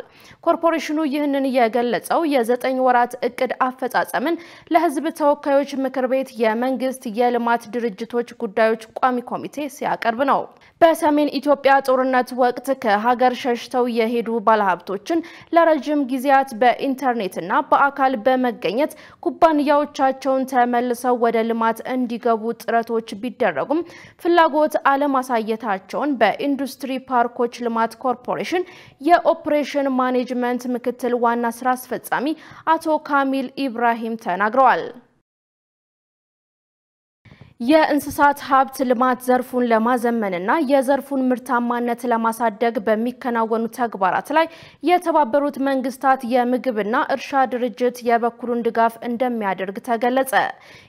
ኮርፖሬሽኑ ይህንን የገለጸው የ9 ወራት እቅድ አፈጻጸምን ለህዝብ ተወካዮች ምክር ቤት የመንግስት መንግስት የልማት ድርጅቶች ጉዳዮች ቋሚ ኮሚቴ ሲያቀርብ ነው። በሰሜን ኢትዮጵያ ጦርነት ወቅት ከሀገር ሸሽተው የሄዱ ባለሀብቶችን ለረጅም ጊዜያት በኢንተርኔትና በአካል በመገኘት ኩባንያዎቻቸውን ተመልሰው ወደ ልማት እንዲገቡ ጥረቶች ቢደረጉም ፍላጎት አለማሳየታቸውን በኢንዱስትሪ ፓርኮች ልማት ኮርፖሬሽን የኦፕሬሽን ማኔጅመንት ምክትል ዋና ስራ አስፈጻሚ አቶ ካሚል ኢብራሂም ተናግረዋል። የእንስሳት ሀብት ልማት ዘርፉን ለማዘመንና የዘርፉን ምርታማነት ለማሳደግ በሚከናወኑ ተግባራት ላይ የተባበሩት መንግስታት የምግብና እርሻ ድርጅት የበኩሉን ድጋፍ እንደሚያደርግ ተገለጸ።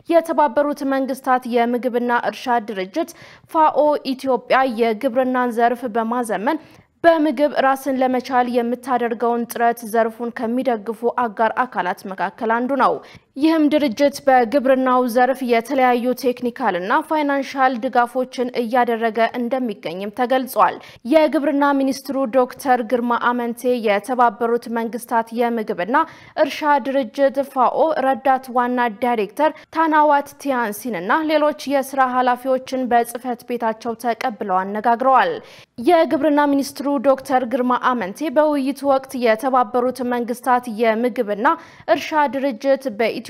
የተባበሩት መንግስታት የምግብና እርሻ ድርጅት ፋኦ ኢትዮጵያ የግብርናን ዘርፍ በማዘመን በምግብ ራስን ለመቻል የምታደርገውን ጥረት ዘርፉን ከሚደግፉ አጋር አካላት መካከል አንዱ ነው። ይህም ድርጅት በግብርናው ዘርፍ የተለያዩ ቴክኒካልና ፋይናንሻል ድጋፎችን እያደረገ እንደሚገኝም ተገልጿል። የግብርና ሚኒስትሩ ዶክተር ግርማ አመንቴ የተባበሩት መንግስታት የምግብና እርሻ ድርጅት ፋኦ ረዳት ዋና ዳይሬክተር ታናዋት ቲያንሲንና ሌሎች የስራ ኃላፊዎችን በጽህፈት ቤታቸው ተቀብለው አነጋግረዋል። የግብርና ሚኒስትሩ ዶክተር ግርማ አመንቴ በውይይቱ ወቅት የተባበሩት መንግስታት የምግብና እርሻ ድርጅት በኢትዮጵያ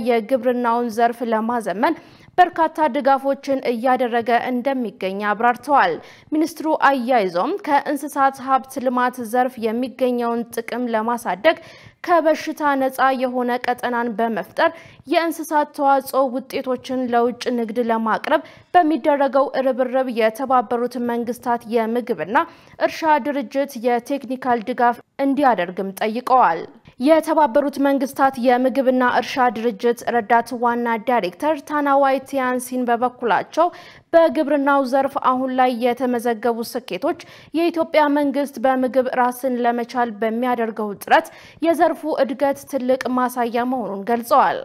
የግብርናውን ዘርፍ ለማዘመን በርካታ ድጋፎችን እያደረገ እንደሚገኝ አብራርተዋል። ሚኒስትሩ አያይዘውም ከእንስሳት ሀብት ልማት ዘርፍ የሚገኘውን ጥቅም ለማሳደግ ከበሽታ ነፃ የሆነ ቀጠናን በመፍጠር የእንስሳት ተዋጽኦ ውጤቶችን ለውጭ ንግድ ለማቅረብ በሚደረገው ርብርብ የተባበሩት መንግስታት የምግብና እርሻ ድርጅት የቴክኒካል ድጋፍ እንዲያደርግም ጠይቀዋል። የተባበሩት መንግስታት የምግብና እርሻ ድርጅት ረዳት ዋና ዳይሬክተር ታናዋይ ቲያንሲን በበኩላቸው በግብርናው ዘርፍ አሁን ላይ የተመዘገቡ ስኬቶች የኢትዮጵያ መንግስት በምግብ ራስን ለመቻል በሚያደርገው ጥረት የዘርፉ እድገት ትልቅ ማሳያ መሆኑን ገልጸዋል።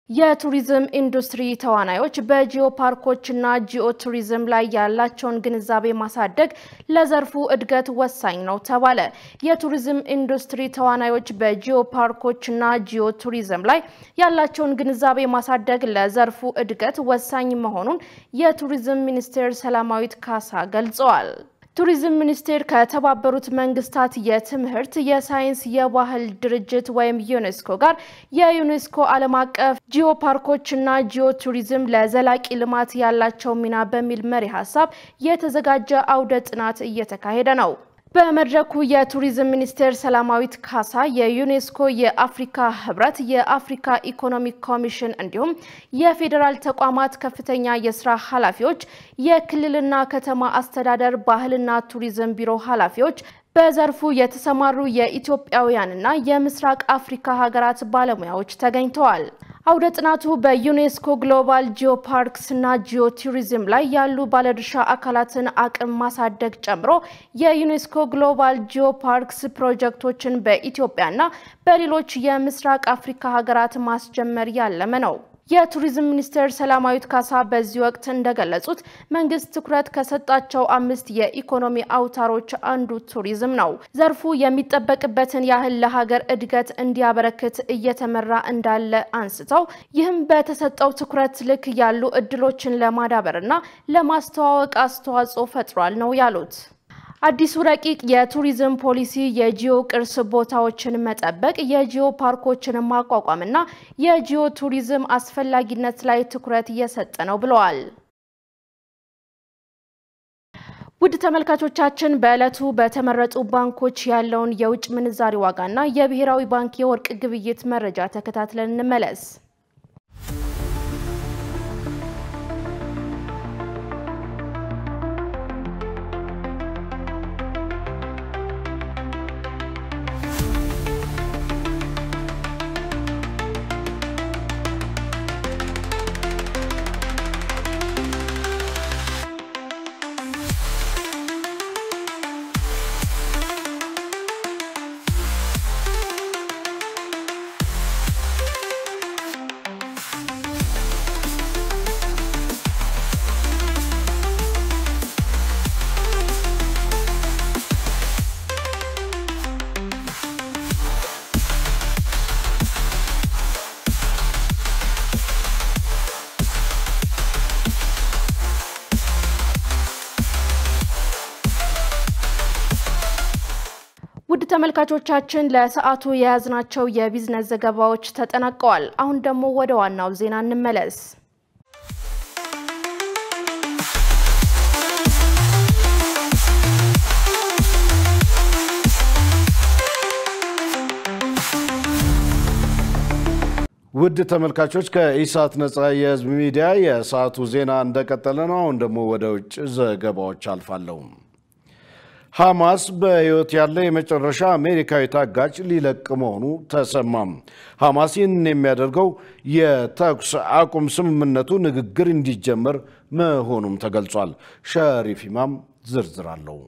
የቱሪዝም ኢንዱስትሪ ተዋናዮች በጂኦ ፓርኮችና ጂኦ ቱሪዝም ላይ ያላቸውን ግንዛቤ ማሳደግ ለዘርፉ እድገት ወሳኝ ነው ተባለ። የቱሪዝም ኢንዱስትሪ ተዋናዮች በጂኦ ፓርኮችና ጂኦ ቱሪዝም ላይ ያላቸውን ግንዛቤ ማሳደግ ለዘርፉ እድገት ወሳኝ መሆኑን የቱሪዝም ሚኒስቴር ሰላማዊት ካሳ ገልጸዋል። ቱሪዝም ሚኒስቴር ከተባበሩት መንግስታት የትምህርት የሳይንስ የባህል ድርጅት ወይም ዩኔስኮ ጋር የዩኔስኮ ዓለም አቀፍ ጂኦ ፓርኮችና ጂኦ ቱሪዝም ለዘላቂ ልማት ያላቸው ሚና በሚል መሪ ሐሳብ የተዘጋጀ አውደ ጥናት እየተካሄደ ነው። በመድረኩ የቱሪዝም ሚኒስቴር ሰላማዊት ካሳ የዩኔስኮ የአፍሪካ ህብረት የአፍሪካ ኢኮኖሚክ ኮሚሽን እንዲሁም የፌደራል ተቋማት ከፍተኛ የስራ ኃላፊዎች የክልልና ከተማ አስተዳደር ባህልና ቱሪዝም ቢሮ ኃላፊዎች በዘርፉ የተሰማሩ የኢትዮጵያውያንና የምስራቅ አፍሪካ ሀገራት ባለሙያዎች ተገኝተዋል። አውደ ጥናቱ በዩኔስኮ ግሎባል ጂኦ ፓርክስና ጂኦ ቱሪዝም ላይ ያሉ ባለድርሻ አካላትን አቅም ማሳደግ ጨምሮ የዩኔስኮ ግሎባል ጂኦ ፓርክስ ፕሮጀክቶችን በኢትዮጵያና በሌሎች የምስራቅ አፍሪካ ሀገራት ማስጀመር ያለመ ነው። የቱሪዝም ሚኒስቴር ሰላማዊት ካሳ በዚህ ወቅት እንደገለጹት መንግስት ትኩረት ከሰጣቸው 5 የኢኮኖሚ አውታሮች አንዱ ቱሪዝም ነው። ዘርፉ የሚጠበቅበትን ያህል ለሀገር እድገት እንዲያበረክት እየተመራ እንዳለ አንስተው ይህም በተሰጠው ትኩረት ልክ ያሉ እድሎችን ለማዳበርና ለማስተዋወቅ አስተዋጽኦ ፈጥሯል ነው ያሉት። አዲሱ ረቂቅ የቱሪዝም ፖሊሲ የጂኦ ቅርስ ቦታዎችን መጠበቅ፣ የጂኦ ፓርኮችን ማቋቋምና የጂኦ ቱሪዝም አስፈላጊነት ላይ ትኩረት እየሰጠ ነው ብለዋል። ውድ ተመልካቾቻችን በዕለቱ በተመረጡ ባንኮች ያለውን የውጭ ምንዛሪ ዋጋና የብሔራዊ ባንክ የወርቅ ግብይት መረጃ ተከታትለን እንመለስ። ውድ ተመልካቾቻችን ለሰዓቱ የያዝናቸው የቢዝነስ ዘገባዎች ተጠናቀዋል። አሁን ደግሞ ወደ ዋናው ዜና እንመለስ። ውድ ተመልካቾች ከኢሳት ነጻ የህዝብ ሚዲያ የሰዓቱ ዜና እንደቀጠለ ነው። አሁን ደግሞ ወደ ውጭ ዘገባዎች አልፋለሁ። ሐማስ በህይወት ያለ የመጨረሻ አሜሪካዊ ታጋች ሊለቅ መሆኑ ተሰማ። ሐማስ ይህንን የሚያደርገው የተኩስ አቁም ስምምነቱ ንግግር እንዲጀመር መሆኑም ተገልጿል። ሸሪፍ ኢማም ዝርዝር አለው።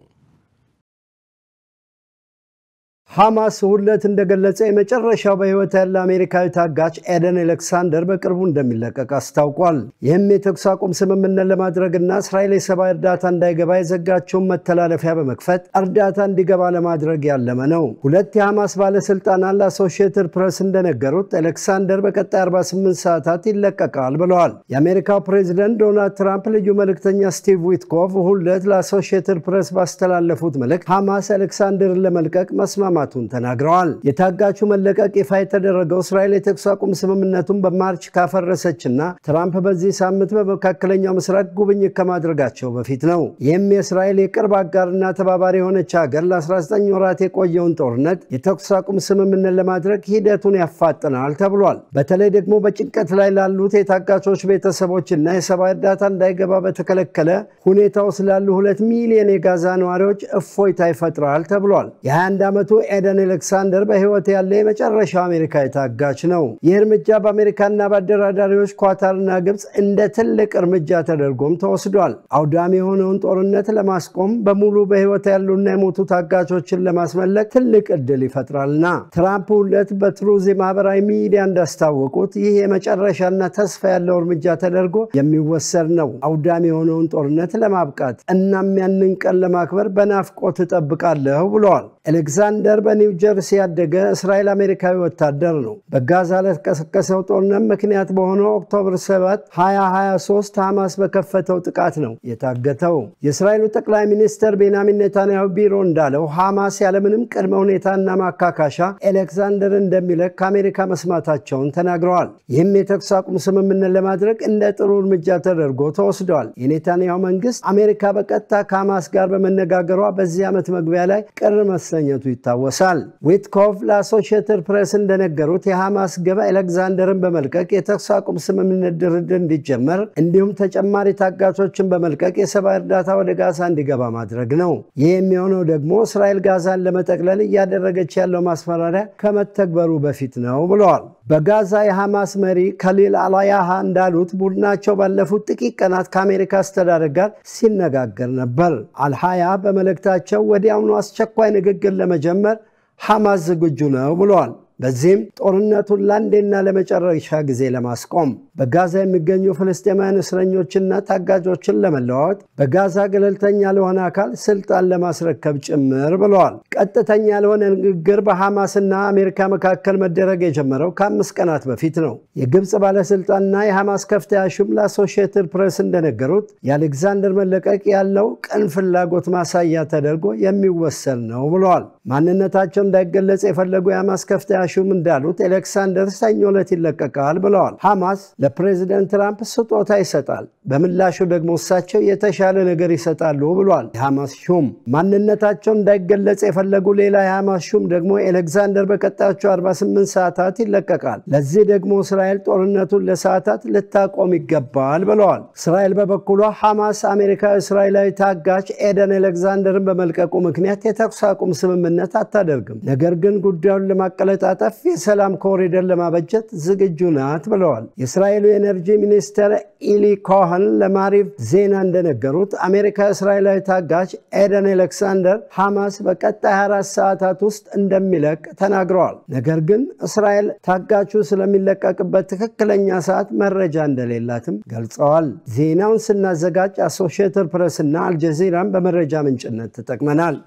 ሐማስ ሁለት እንደገለጸ የመጨረሻው በህይወት ያለ አሜሪካዊ ታጋች ኤደን አሌክሳንደር በቅርቡ እንደሚለቀቅ አስታውቋል። ይህም የተኩስ አቁም ስምምነት ለማድረግና እስራኤል የሰብአዊ እርዳታ እንዳይገባ የዘጋቸውን መተላለፊያ በመክፈት እርዳታ እንዲገባ ለማድረግ ያለመ ነው። ሁለት የሐማስ ባለስልጣናት ለአሶሺየትድ ፕሬስ እንደነገሩት አሌክሳንደር በቀጣይ 48 ሰዓታት ይለቀቃል ብለዋል። የአሜሪካው ፕሬዝዳንት ዶናልድ ትራምፕ ልዩ መልእክተኛ ስቲቭ ዊትኮፍ ሁለት ለአሶሺየትድ ፕሬስ ባስተላለፉት መልእክት ሐማስ አሌክሳንደርን ለመልቀቅ መስማማቱን ተናግረዋል። የታጋቹ መለቀቅ ይፋ የተደረገው እስራኤል የተኩስ አቁም ስምምነቱን በማርች ካፈረሰችና ትራምፕ በዚህ ሳምንት በመካከለኛው ምስራቅ ጉብኝት ከማድረጋቸው በፊት ነው። ይህም የእስራኤል የቅርብ አጋርና ተባባሪ የሆነች ሀገር ለ19 ወራት የቆየውን ጦርነት የተኩስ አቁም ስምምነት ለማድረግ ሂደቱን ያፋጥናል ተብሏል። በተለይ ደግሞ በጭንቀት ላይ ላሉት የታጋቾች ቤተሰቦችና የሰብአዊ እርዳታ እንዳይገባ በተከለከለ ሁኔታ ውስጥ ላሉ 2 ሚሊዮን የጋዛ ነዋሪዎች እፎይታ ይፈጥራል ተብሏል። የ21 ዓመቱ ኤደን አሌክሳንደር በህይወት ያለ የመጨረሻው አሜሪካዊ ታጋች ነው። ይህ እርምጃ በአሜሪካና በአደራዳሪዎች ኳታርና ግብጽ እንደ ትልቅ እርምጃ ተደርጎም ተወስዷል። አውዳሚ የሆነውን ጦርነት ለማስቆም በሙሉ በህይወት ያሉና የሞቱ ታጋቾችን ለማስመለክ ትልቅ እድል ይፈጥራልና ትራምፕ ሁለት በትሩዝ የማህበራዊ ሚዲያ እንዳስታወቁት ይህ የመጨረሻና ተስፋ ያለው እርምጃ ተደርጎ የሚወሰድ ነው። አውዳሚ የሆነውን ጦርነት ለማብቃት እናም ያንን ቀን ለማክበር በናፍቆት እጠብቃለሁ ብለዋል። አሌክሳንደር በኒው ጀርሲ ያደገ እስራኤል አሜሪካዊ ወታደር ነው። በጋዛ ለተቀሰቀሰው ጦርነት ምክንያት በሆነው ኦክቶበር 7 2023 ሐማስ በከፈተው ጥቃት ነው የታገተው። የእስራኤሉ ጠቅላይ ሚኒስትር ቤንያሚን ኔታንያሁ ቢሮ እንዳለው ሐማስ ያለምንም ቅድመ ሁኔታና ማካካሻ አሌክሳንደር እንደሚለቅ ከአሜሪካ መስማታቸውን ተናግረዋል። ይህም የተኩስ አቁም ስምምነት ለማድረግ እንደ ጥሩ እርምጃ ተደርጎ ተወስዷል። የኔታንያሁ መንግስት አሜሪካ በቀጥታ ከሐማስ ጋር በመነጋገሯ በዚህ ዓመት መግቢያ ላይ ቅር መሰኘቱ ይታወሳል። ዊትኮፍ ለአሶሺየትድ ፕሬስ እንደነገሩት የሐማስ ግብ አሌክሳንደርን በመልቀቅ የተኩስ አቁም ስምምነት ድርድር እንዲጀመር እንዲሁም ተጨማሪ ታጋቾችን በመልቀቅ የሰብአዊ እርዳታ ወደ ጋዛ እንዲገባ ማድረግ ነው። ይህ የሚሆነው ደግሞ እስራኤል ጋዛን ለመጠቅለል እያደረገች ያለው ማስፈራሪያ ከመተግበሩ በፊት ነው ብለዋል። በጋዛ የሐማስ መሪ ከሊል አልያሃ እንዳሉት ቡድናቸው ባለፉት ጥቂት ቀናት ከአሜሪካ አስተዳደር ጋር ሲነጋገር ነበር። አልሃያ በመልእክታቸው ወዲያውኑ አስቸኳይ ንግግር ለመጀመር ሐማስ ዝግጁ ነው ብለዋል። በዚህም ጦርነቱን ለአንዴና ለመጨረሻ ጊዜ ለማስቆም በጋዛ የሚገኙ ፍልስጤማውያን እስረኞችና ታጋጆችን ለመለዋወጥ በጋዛ ገለልተኛ ለሆነ አካል ስልጣን ለማስረከብ ጭምር ብለዋል። ቀጥተኛ ያልሆነ ንግግር በሐማስና አሜሪካ መካከል መደረግ የጀመረው ከ5 ቀናት በፊት ነው። የግብጽ ባለስልጣንና የሐማስ ከፍተኛ ሹም ለአሶሺየትድ ፕሬስ እንደነገሩት የአሌክሳንደር መለቀቅ ያለው ቅን ፍላጎት ማሳያ ተደርጎ የሚወሰድ ነው ብለዋል። ማንነታቸው እንዳይገለጽ የፈለጉ የሐማስ ከፍተኛ ሹም እንዳሉት አሌክሳንደር ሰኞ ዕለት ይለቀቃል ብለዋል። ሐማስ ለፕሬዝዳንት ትራምፕ ስጦታ ይሰጣል፣ በምላሹ ደግሞ እሳቸው የተሻለ ነገር ይሰጣሉ ብለዋል። የሐማስ ሹም ማንነታቸው እንዳይገለጽ የፈለጉ ሌላ የሐማስ ሹም ደግሞ አሌክሳንደር በቀጣዮቹ 48 ሰዓታት ይለቀቃል፣ ለዚህ ደግሞ እስራኤል ጦርነቱን ለሰዓታት ልታቆም ይገባል ብለዋል። እስራኤል በበኩሏ ሐማስ አሜሪካዊ እስራኤላዊ ታጋች ኤደን አሌክሳንደርን በመልቀቁ ምክንያት የተኩስ አቁም ስምምነት አታደርግም፣ ነገር ግን ጉዳዩን ለማቀለጣጠፍ የሰላም ኮሪደር ለማበጀት ዝግጁ ናት ብለዋል። የእስራኤሉ የኤነርጂ ሚኒስትር ኢሊ ኮሄን ለማሪቭ ዜና እንደነገሩት አሜሪካ እስራኤላዊ ታጋች ኤደን አሌክሳንደር ሐማስ በቀጣይ 24 ሰዓታት ውስጥ እንደሚለቅ ተናግረዋል። ነገር ግን እስራኤል ታጋቹ ስለሚለቀቅበት ትክክለኛ ሰዓት መረጃ እንደሌላትም ገልጸዋል። ዜናውን ስናዘጋጅ አሶሺየትድ ፕሬስ እና አልጀዚራን በመረጃ ምንጭነት ተጠቅመናል።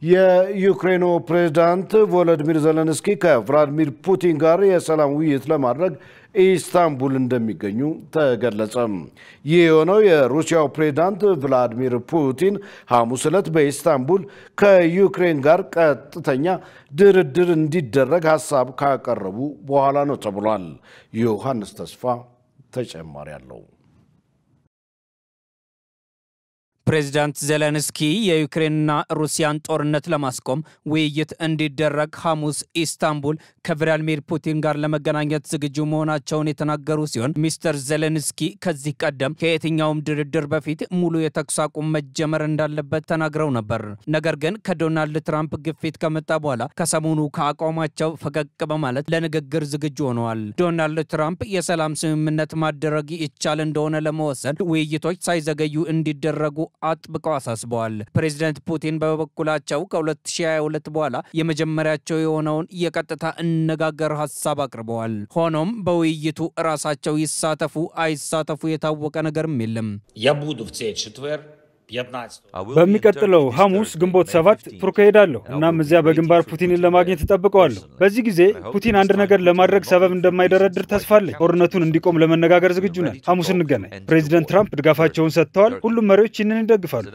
የዩክሬኑ ፕሬዝዳንት ቮሎዲሚር ዜሌንስኪ ከቭላዲሚር ፑቲን ጋር የሰላም ውይይት ለማድረግ ኢስታንቡል እንደሚገኙ ተገለጸ። ይህ የሆነው የሩሲያው ፕሬዝዳንት ቭላዲሚር ፑቲን ሐሙስ ዕለት በኢስታንቡል ከዩክሬን ጋር ቀጥተኛ ድርድር እንዲደረግ ሐሳብ ካቀረቡ በኋላ ነው ተብሏል። ዮሐንስ ተስፋ ተጨማሪ አለው። ፕሬዝዳንት ዜሌንስኪ የዩክሬንና ሩሲያን ጦርነት ለማስቆም ውይይት እንዲደረግ ሐሙስ ኢስታንቡል ከቭላዲሚር ፑቲን ጋር ለመገናኘት ዝግጁ መሆናቸውን የተናገሩ ሲሆን ሚስተር ዜሌንስኪ ከዚህ ቀደም ከየትኛውም ድርድር በፊት ሙሉ የተኩስ አቁም መጀመር እንዳለበት ተናግረው ነበር። ነገር ግን ከዶናልድ ትራምፕ ግፊት ከመጣ በኋላ ከሰሞኑ ከአቋማቸው ፈቀቅ በማለት ለንግግር ዝግጁ ሆነዋል። ዶናልድ ትራምፕ የሰላም ስምምነት ማድረግ ይቻል እንደሆነ ለመወሰን ውይይቶች ሳይዘገዩ እንዲደረጉ አጥብቀው አሳስበዋል። ፕሬዝዳንት ፑቲን በበኩላቸው ከ2022 በኋላ የመጀመሪያቸው የሆነውን የቀጥታ አነጋገር ሐሳብ አቅርበዋል። ሆኖም በውይይቱ ራሳቸው ይሳተፉ አይሳተፉ የታወቀ ነገርም የለም። በሚቀጥለው ሐሙስ ግንቦት 7 ቱርክ ሄዳለሁ። እናም እዚያ በግንባር ፑቲንን ለማግኘት ተጠብቀዋለሁ። በዚህ ጊዜ ፑቲን አንድ ነገር ለማድረግ ሰበብ እንደማይደረድር ተስፋ አለኝ። ጦርነቱን እንዲቆም ለመነጋገር ዝግጁ ነን። ሐሙስ እንገናኝ። ፕሬዚደንት ትራምፕ ድጋፋቸውን ሰጥተዋል። ሁሉም መሪዎች ይህንን ይደግፋሉ።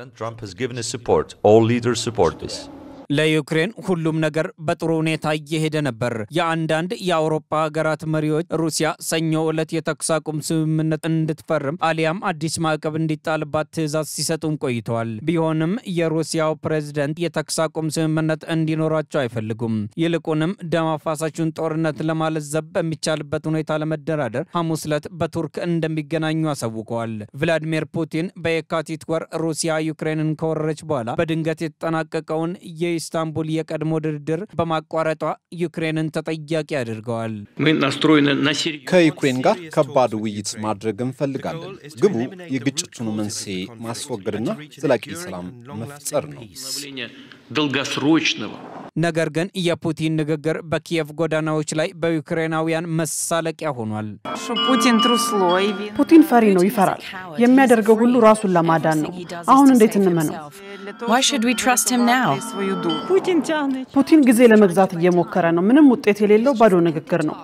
ለዩክሬን ሁሉም ነገር በጥሩ ሁኔታ እየሄደ ነበር። የአንዳንድ የአውሮፓ ሀገራት መሪዎች ሩሲያ ሰኞ ዕለት የተኩስ አቁም ስምምነት እንድትፈርም አሊያም አዲስ ማዕቀብ እንዲጣልባት ትዕዛዝ ሲሰጡም ቆይተዋል። ቢሆንም የሩሲያው ፕሬዝዳንት የተኩስ አቁም ስምምነት እንዲኖራቸው አይፈልጉም። ይልቁንም ደም አፋሳሹን ጦርነት ለማለዘብ በሚቻልበት ሁኔታ ለመደራደር ሐሙስ ዕለት በቱርክ እንደሚገናኙ አሳውቀዋል። ቭላዲሚር ፑቲን በየካቲት ወር ሩሲያ ዩክሬንን ከወረረች በኋላ በድንገት የተጠናቀቀውን ኢስታንቡል የቀድሞ ድርድር በማቋረጧ ዩክሬንን ተጠያቂ አድርገዋል። ከዩክሬን ጋር ከባድ ውይይት ማድረግ እንፈልጋለን። ግቡ የግጭቱን መንስኤ ማስወገድና ዘላቂ ሰላም መፍጠር ነው። ነገር ግን የፑቲን ንግግር በኪየቭ ጎዳናዎች ላይ በዩክሬናውያን መሳለቂያ ሆኗል። ፑቲን ፈሪ ነው፣ ይፈራል። የሚያደርገው ሁሉ ራሱን ለማዳን ነው። አሁን እንዴት እንመነው? ፑቲን ጊዜ ለመግዛት እየሞከረ ነው። ምንም ውጤት የሌለው ባዶ ንግግር ነው።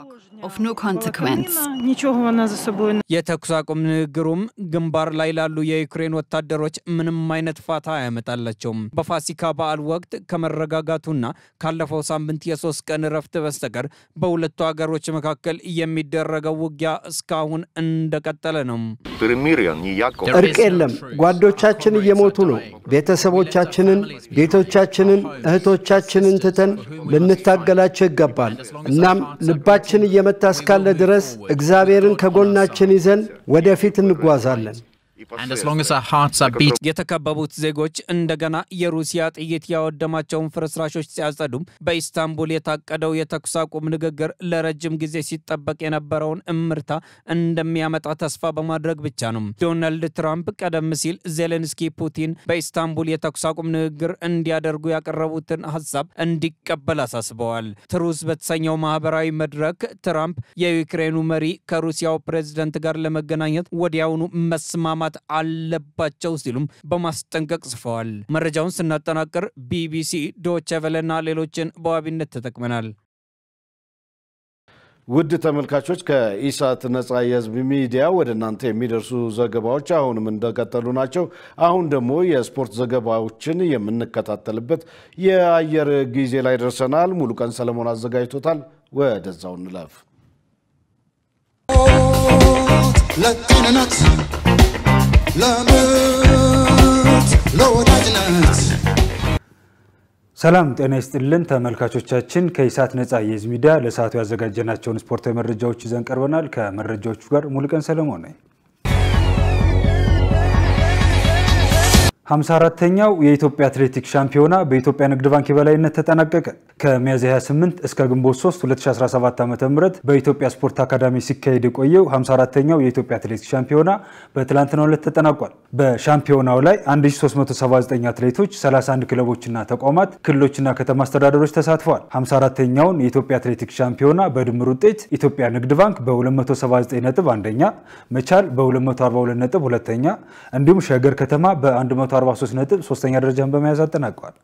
የተኩስ አቁም ንግግሩም ግንባር ላይ ላሉ የዩክሬን ወታደሮች ምንም አይነት ፋታ አያመጣላቸውም። በፋሲካ በዓል ወቅት ከመረጋጋቱና ካለፈው ሳምንት የ3 ቀን ረፍት በስተቀር በሁለቱ ሀገሮች መካከል የሚደረገው ውጊያ እስካሁን እንደቀጠለ ነው። እርቅ የለም። ጓዶቻችን እየሞቱ ነው። ቤተሰቦቻችንን፣ ቤቶቻችንን፣ እህቶቻችንን ትተን ልንታገላቸው ይገባል። እናም ልባችን እየመታ እስካለ ድረስ እግዚአብሔርን ከጎናችን ይዘን ወደፊት እንጓዛለን። የተከበቡት ዜጎች እንደገና የሩሲያ ጥይት ያወደማቸውን ፍርስራሾች ሲያጸዱም በኢስታንቡል የታቀደው የተኩስ አቁም ንግግር ለረጅም ጊዜ ሲጠበቅ የነበረውን እምርታ እንደሚያመጣ ተስፋ በማድረግ ብቻ ነው። ዶናልድ ትራምፕ ቀደም ሲል ዜሌንስኪ ፑቲን በኢስታንቡል የተኩስ አቁም ንግግር እንዲያደርጉ ያቀረቡትን ሐሳብ እንዲቀበል አሳስበዋል። ትሩዝ በተሰኘው ማህበራዊ መድረክ ትራምፕ የዩክሬኑ መሪ ከሩሲያው ፕሬዝዳንት ጋር ለመገናኘት ወዲያውኑ መስማማት አለባቸው ሲሉም በማስጠንቀቅ ጽፈዋል። መረጃውን ስናጠናቅር ቢቢሲ፣ ዶቼ ቬለና ሌሎችን በዋቢነት ተጠቅመናል። ውድ ተመልካቾች ከኢሳት ነጻ የህዝብ ሚዲያ ወደ እናንተ የሚደርሱ ዘገባዎች አሁንም እንደቀጠሉ ናቸው። አሁን ደግሞ የስፖርት ዘገባዎችን የምንከታተልበት የአየር ጊዜ ላይ ደርሰናል። ሙሉቀን ሰለሞን አዘጋጅቶታል። ወደዛው እንለፍ። ለጤንነት ሰላም ጤና ይስጥልን ተመልካቾቻችን። ከኢሳት ነጻ የህዝብ ሚዲያ ለሰዓቱ ያዘጋጀናቸውን ስፖርታዊ መረጃዎች ይዘን ቀርበናል። ከመረጃዎቹ ጋር ሙሉቀን ሰለሞን ነኝ። 54ኛው የኢትዮጵያ አትሌቲክስ ሻምፒዮና በኢትዮጵያ ንግድ ባንክ የበላይነት ተጠናቀቀ። ከሚያዝያ 28 እስከ ግንቦት 3 2017 ዓ.ም በኢትዮጵያ ስፖርት አካዳሚ ሲካሄድ የቆየው 54ኛው የኢትዮጵያ አትሌቲክስ ሻምፒዮና በትላንትናው ዕለት ተጠናቋል። በሻምፒዮናው ላይ 1379 አትሌቶች፣ 31 ክለቦችና ተቋማት፣ ክልሎችና ከተማ አስተዳደሮች ተሳትፈዋል። 54ኛውን የኢትዮጵያ አትሌቲክስ ሻምፒዮና በድምር ውጤት ኢትዮጵያ ንግድ ባንክ በ279 ነጥብ አንደኛ፣ መቻል በ242 ነጥብ ሁለተኛ እንዲሁም ሸገር ከተማ በ143 ነጥብ ሶስተኛ ደረጃን በመያዝ አጠናቀዋል።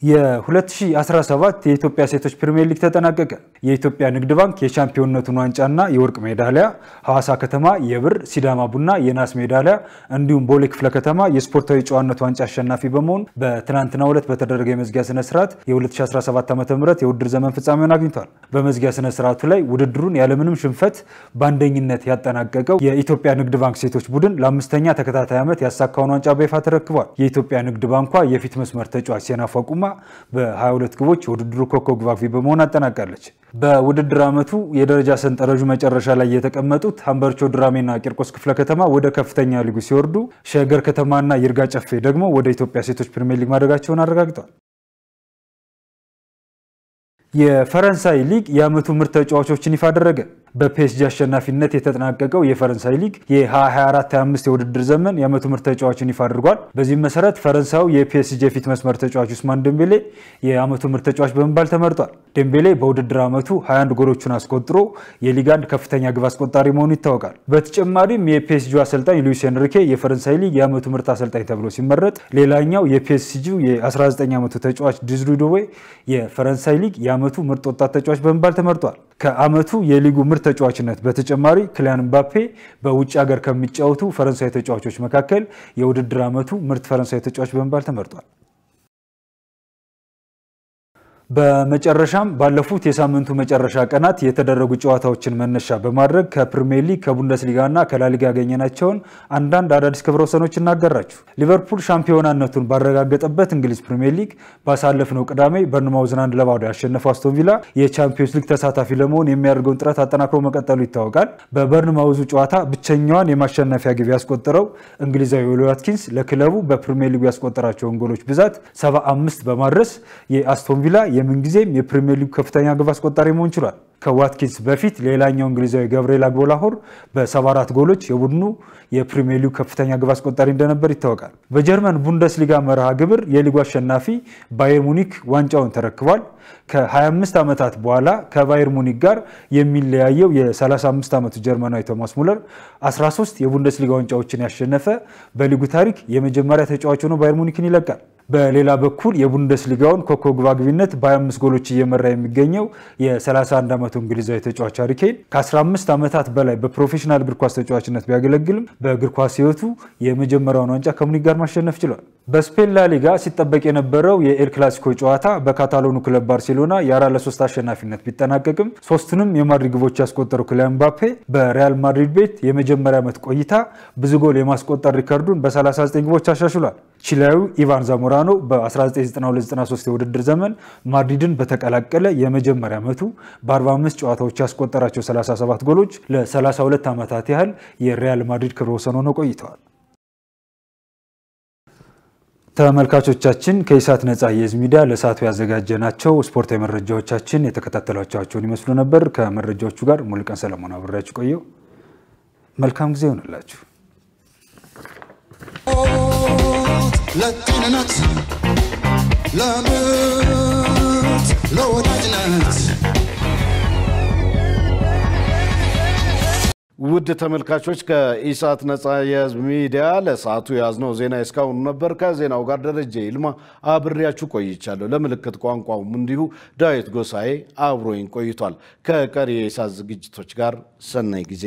የ2017 የኢትዮጵያ ሴቶች ፕሪሚየር ሊግ ተጠናቀቀ። የኢትዮጵያ ንግድ ባንክ የቻምፒዮንነቱን ዋንጫና የወርቅ ሜዳሊያ፣ ሐዋሳ ከተማ የብር፣ ሲዳማ ቡና የናስ ሜዳሊያ እንዲሁም ቦሌ ክፍለ ከተማ የስፖርታዊ ጨዋነት ዋንጫ አሸናፊ በመሆን በትናንትናው ዕለት በተደረገ የመዝጊያ ስነ ስርዓት የ2017 ዓ.ም የውድድር ዘመን ፍጻሜውን አግኝቷል። በመዝጊያ ስነ ስርዓቱ ላይ ውድድሩን ያለምንም ሽንፈት በአንደኝነት ያጠናቀቀው የኢትዮጵያ ንግድ ባንክ ሴቶች ቡድን ለአምስተኛ ተከታታይ ዓመት ያሳካውን ዋንጫ በይፋ ተረክቧል። የኢትዮጵያ ንግድ ባንኳ የፊት መስመር ተጫዋች ሴናፍ ዋቁማ በ22 ግቦች የውድድሩ ኮከብ ግብ አግቢ በመሆን አጠናቃለች። በውድድር ዓመቱ የደረጃ ሰንጠረዡ መጨረሻ ላይ የተቀመጡት ሀምበርቾ ድራሜና ቂርቆስ ክፍለ ከተማ ወደ ከፍተኛ ሊጉ ሲወርዱ፣ ሸገር ከተማና ይርጋ ጨፌ ደግሞ ወደ ኢትዮጵያ ሴቶች ፕሪሚየር ሊግ ማደጋቸውን አረጋግጠዋል። የፈረንሳይ ሊግ የዓመቱ ምርጥ ተጫዋቾችን ይፋ አደረገ። በፒኤስጂ አሸናፊነት የተጠናቀቀው የፈረንሳይ ሊግ የ2024-25 የውድድር ዘመን የዓመቱ ምርጥ ተጫዋችን ይፋ አድርጓል። በዚህም መሰረት ፈረንሳዩ የፒኤስጂ የፊት መስመር ተጫዋች ኡስማን ዴምቤሌ የዓመቱ ምርጥ ተጫዋች በመባል ተመርጧል። ዴምቤሌ በውድድር ዓመቱ 21 ጎሎችን አስቆጥሮ የሊግ 1 ከፍተኛ ግብ አስቆጣሪ መሆኑ ይታወቃል። በተጨማሪም የፒኤስጂ አሰልጣኝ ሉዊስ ኤንሪኬ የፈረንሳይ ሊግ የዓመቱ ምርጥ አሰልጣኝ ተብሎ ሲመረጥ፣ ሌላኛው የፒኤስጂ የ19 ዓመቱ ተጫዋች ዲዝሩ ዶዌ የፈረንሳይ ሊግ የዓመቱ ምርጥ ወጣት ተጫዋች በመባል ተመርጧል። ከዓመቱ የሊጉ ምርጥ ተጫዋችነት በተጨማሪ ክሊያን ምባፔ በውጭ ሀገር ከሚጫወቱ ፈረንሳይ ተጫዋቾች መካከል የውድድር ዓመቱ ምርጥ ፈረንሳይ ተጫዋች በመባል ተመርጧል። በመጨረሻም ባለፉት የሳምንቱ መጨረሻ ቀናት የተደረጉ ጨዋታዎችን መነሻ በማድረግ ከፕሪሚየር ሊግ ከቡንደስሊጋና ከላሊጋ ያገኘናቸውን አንዳንድ አዳዲስ ክብረ ወሰኖች እናገራችሁ። ሊቨርፑል ሻምፒዮናነቱን ባረጋገጠበት እንግሊዝ ፕሪሚየር ሊግ ባሳለፍነው ቅዳሜ በርንማውዝን 1-0 ያሸነፈው አስቶን ቪላ የቻምፒዮንስ ሊግ ተሳታፊ ለመሆን የሚያደርገውን ጥረት አጠናክሮ መቀጠሉ ይታወቃል። በበርንማውዙ ጨዋታ ብቸኛዋን የማሸነፊያ ግብ ያስቆጠረው እንግሊዛዊ ኦሊ ዋትኪንስ ለክለቡ በፕሪሚየር ሊጉ ያስቆጠራቸውን ጎሎች ብዛት 75 በማድረስ የአስቶን ቪላ የምንጊዜም የፕሪሚየር ሊግ ከፍተኛ ግብ አስቆጣሪ መሆን ችሏል። ከዋትኪንስ በፊት ሌላኛው እንግሊዛዊ ገብርኤል አግቦላሆር በ74 ጎሎች የቡድኑ የፕሪሚየር ሊግ ከፍተኛ ግብ አስቆጣሪ እንደነበር ይታወቃል። በጀርመን ቡንደስሊጋ መርሃ ግብር የሊጉ አሸናፊ ባየር ሙኒክ ዋንጫውን ተረክቧል። ከ25 ዓመታት በኋላ ከባየር ሙኒክ ጋር የሚለያየው የ35 ዓመቱ ጀርመናዊ ቶማስ ሙለር 13 የቡንደስሊጋ ዋንጫዎችን ያሸነፈ በሊጉ ታሪክ የመጀመሪያ ተጫዋች ሆኖ ባየር ሙኒክን ይለቃል። በሌላ በኩል የቡንደስሊጋውን ኮከብ ግብ አግቢነት በ25 ጎሎች እየመራ የሚገኘው የ31 ዓመቱ እንግሊዛዊ ተጫዋች ሃሪ ኬን ከ15 ዓመታት በላይ በፕሮፌሽናል እግር ኳስ ተጫዋችነት ቢያገለግልም በእግር ኳስ ሕይወቱ የመጀመሪያውን ዋንጫ ከሙኒክ ጋር ማሸነፍ ችሏል። በስፔን ላሊጋ ሲጠበቅ የነበረው የኤል ክላሲኮ ጨዋታ በካታሎኑ ክለብ ባርሴሎና የ4-3 አሸናፊነት ቢጠናቀቅም ሶስቱንም የማድሪድ ግቦች ያስቆጠረው ክሊያን ምባፔ በሪያል ማድሪድ ቤት የመጀመሪያ ዓመት ቆይታ ብዙ ጎል የማስቆጠር ሪከርዱን በ39 ግቦች አሻሽሏል። ቺሊያዊው ኢቫን ዛሞራኖ በ1992-93 የውድድር ዘመን ማድሪድን በተቀላቀለ የመጀመሪያ ዓመቱ በ45 ጨዋታዎች ያስቆጠራቸው 37 ጎሎች ለ32 ዓመታት ያህል የሪያል ማድሪድ ክብረ ወሰን ሆነው ቆይተዋል። ተመልካቾቻችን ከኢሳት ነጻ የህዝብ ሚዲያ ለሰዓቱ ያዘጋጀናቸው ስፖርታዊ መረጃዎቻችን የተከታተሏቸውን ይመስሉ ነበር። ከመረጃዎቹ ጋር ሙሉቀን ሰለሞን አብሬያችሁ ቆየው። መልካም ጊዜ ይሁንላችሁ። ለጤንነት ለምርት ለወዳጅነት ውድ ተመልካቾች ከኢሳት ነጻ የህዝብ ሚዲያ ለሰዓቱ ያዝነው ዜና እስካሁን ነበር። ከዜናው ጋር ደረጀ ይልማ አብሬያችሁ ቆይቻለሁ። ለምልክት ቋንቋውም እንዲሁ ዳዊት ጎሳኤ አብሮኝ ቆይቷል። ከቀሪ የኢሳት ዝግጅቶች ጋር ሰናይ ጊዜ